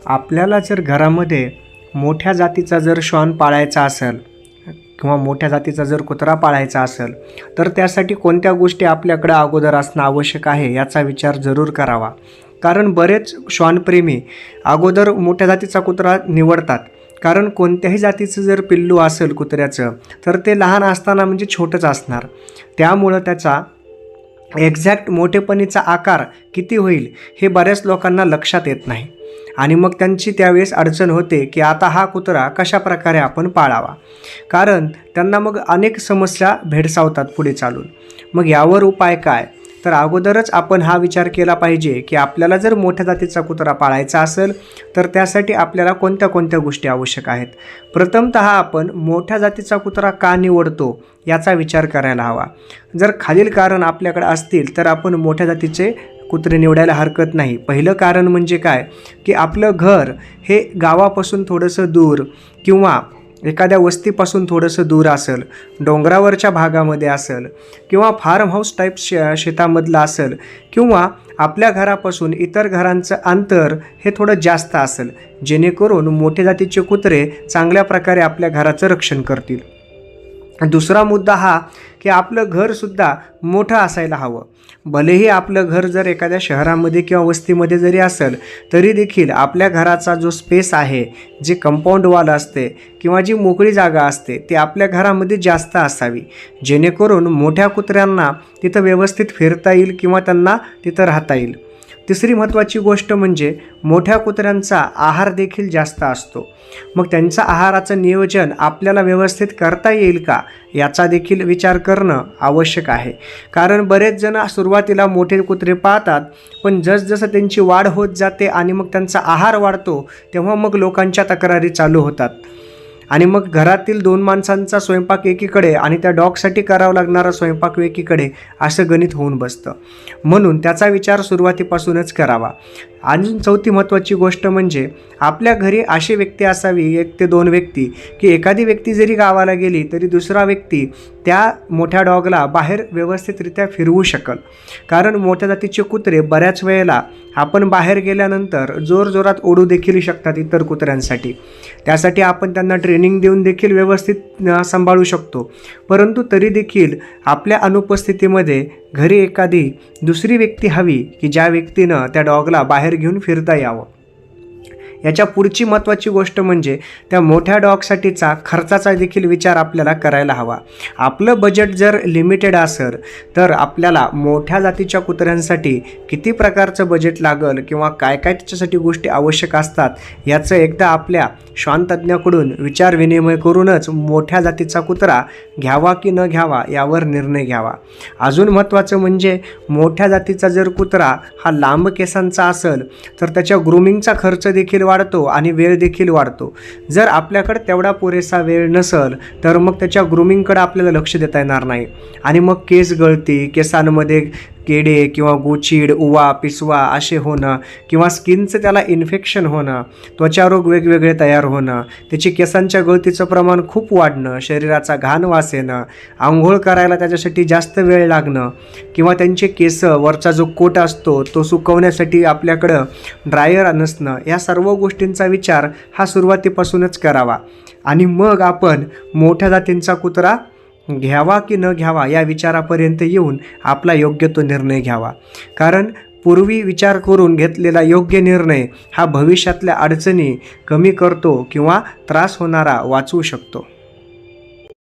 आपल्याला जर घरामध्ये मोठ्या जातीचा जर श्वान पाळायचा असेल किंवा मोठ्या जातीचा जर कुत्रा पाळायचा असेल तर त्यासाठी कोणत्या गोष्टी आपल्याकडे अगोदर असणं आवश्यक आहे याचा विचार जरूर करावा. कारण बरेच श्वानप्रेमी अगोदर मोठ्या जातीचा कुत्रा निवडतात. कारण कोणत्याही जातीचं जर पिल्लू असेल कुत्र्याचं तर ते लहान असताना म्हणजे छोटंच असणार. त्यामुळं त्याचा एक्झॅक्ट मोठेपणीचा आकार किती होईल हे बऱ्याच लोकांना लक्षात येत नाही आणि मग त्यांची त्यावेळेस अडचण होते की आता हा कुत्रा कशा प्रकारे आपण पाळावा. कारण त्यांना मग अनेक समस्या भेडसावतात पुढे चालून. मग यावर उपाय काय? तर अगोदरच आपण हा विचार केला पाहिजे की आपल्याला जर मोठ्या जातीचा कुत्रा पाळायचा असेल तर त्यासाठी आपल्याला कोणत्या कोणत्या गोष्टी आवश्यक आहेत. प्रथमतः आपण मोठ्या जातीचा कुत्रा का निवडतो याचा विचार करायला हवा. जर खालील कारण आपल्याकडे असतील तर आपण मोठ्या जातीचे कुत्रे निवडायला हरकत नाही. पहिलं कारण म्हणजे काय की आपलं घर हे गावापासून थोडंसं दूर किंवा एखाद्या वस्तीपासून थोडंसं दूर असेल, डोंगरावरच्या भागामध्ये असेल किंवा फार्म हाऊस टाईप शेतामधलं असेल किंवा आपल्या घरापासून इतर घरांचं अंतर हे थोडं जास्त असेल, जेणेकरून मोठ्या जातीचे कुत्रे चांगल्या प्रकारे आपल्या घराचं रक्षण करतील. दुसरा मुद्दा हा की आपलं घरसुद्धा मोठं असायला हवं. भलेही आपलं घर जर एखाद्या शहरामध्ये किंवा वस्तीमध्ये जरी असेल तरी देखील आपल्या घराचा जो स्पेस आहे, जे कंपाऊंड वॉल असते किंवा जी मोकळी जागा असते ती आपल्या घरामध्ये जास्त असावी, जेणेकरून मोठ्या कुत्र्यांना तिथं व्यवस्थित फिरता येईल किंवा त्यांना तिथं राहता येईल. तिसरी महत्त्वाची गोष्ट म्हणजे मोठ्या कुत्र्यांचा आहार देखील जास्त असतो. मग त्यांचा आहाराचं नियोजन आपल्याला व्यवस्थित करता येईल का याचा देखील विचार करणं आवश्यक आहे. कारण बरेच जण सुरुवातीला मोठे कुत्रे पाळतात, पण जसजसं त्यांची वाढ होत जाते आणि मग त्यांचा आहार वाढतो तेव्हा मग लोकांच्या तक्रारी चालू होतात आणि मग घरातील 2 माणसांचा स्वयंपाक एकीकडे आणि त्या डॉगसाठी करावा लागणारा स्वयंपाक एकीकडे असं गणित होऊन बसतं. म्हणून त्याचा विचार सुरुवातीपासूनच करावा. अजून चौथी महत्त्वाची गोष्ट म्हणजे आपल्या घरी अशी व्यक्ती असावी, 1 ते 2 व्यक्ती, की एखादी व्यक्ती जरी गावाला गेली तरी दुसरा व्यक्ती त्या मोठ्या डॉगला बाहेर व्यवस्थितरित्या फिरवू शकेल. कारण मोठ्या जातीचे कुत्रे बऱ्याच वेळेला आपण बाहेर गेल्यानंतर जोरजोरात ओढू देखील शकतात इतर कुत्र्यांसाठी. त्यासाठी आपण त्यांना ट्रेनिंग देऊन देखील व्यवस्थित सांभाळू शकतो. परंतु तरी देखील आपल्या अनुपस्थितीमध्ये घरी एखादी दुसरी व्यक्ती हवी की ज्या व्यक्तीनं त्या डॉगला बाहेर घेऊन फिरता यावं. याच्या पुढची महत्त्वाची गोष्ट म्हणजे त्या मोठ्या डॉगसाठीचा खर्चाचा देखील विचार आपल्याला करायला हवा. आपलं बजेट जर लिमिटेड असेल तर आपल्याला मोठ्या जातीच्या कुत्र्यांसाठी किती प्रकारचं बजेट लागेल किंवा काय काय त्याच्यासाठी गोष्टी आवश्यक असतात याचं एकदा आपल्या श्वानतज्ञाकडून विचार विनिमय करूनच मोठ्या जातीचा कुत्रा घ्यावा की न घ्यावा यावर निर्णय घ्यावा. अजून महत्त्वाचं म्हणजे मोठ्या जातीचा जर कुत्रा हा लांब केसांचा असेल तर त्याच्या ग्रूमिंगचा खर्च देखील वाढतो आणि वेळ देखील वाढतो. जर आपल्याकडे तेवढा पुरेसा वेळ नसेल तर मग त्याच्या ग्रूमिंगकडे आपल्याला लक्ष देता येणार नाही आणि मग केस गळती, केसांमध्ये किडे किंवा गोचीड, उवा, पिसवा असे होणं किंवा स्किनचं त्याला इन्फेक्शन होणं, त्वचारोग वेगवेगळे तयार होणं, त्याची केसांच्या गळतीचं प्रमाण खूप वाढणं, शरीराचा घाण वास येणं, आंघोळ करायला त्याच्यासाठी जास्त वेळ लागणं किंवा त्यांचे केस वरचा जो कोट असतो तो सुकवण्यासाठी आपल्याकडं ड्रायर नसणं, या सर्व गोष्टींचा विचार हा सुरुवातीपासूनच करावा आणि मग आपण मोठ्या जातींचा कुत्रा घ्यावा की न घ्यावा या विचारापर्यंत येऊन आपला योग्य तो निर्णय घ्यावा. कारण पूर्वी विचार करून घेतलेला योग्य निर्णय हा भविष्यातल्या अडचणी कमी करतो किंवा त्रास होणारा वाचवू शकतो.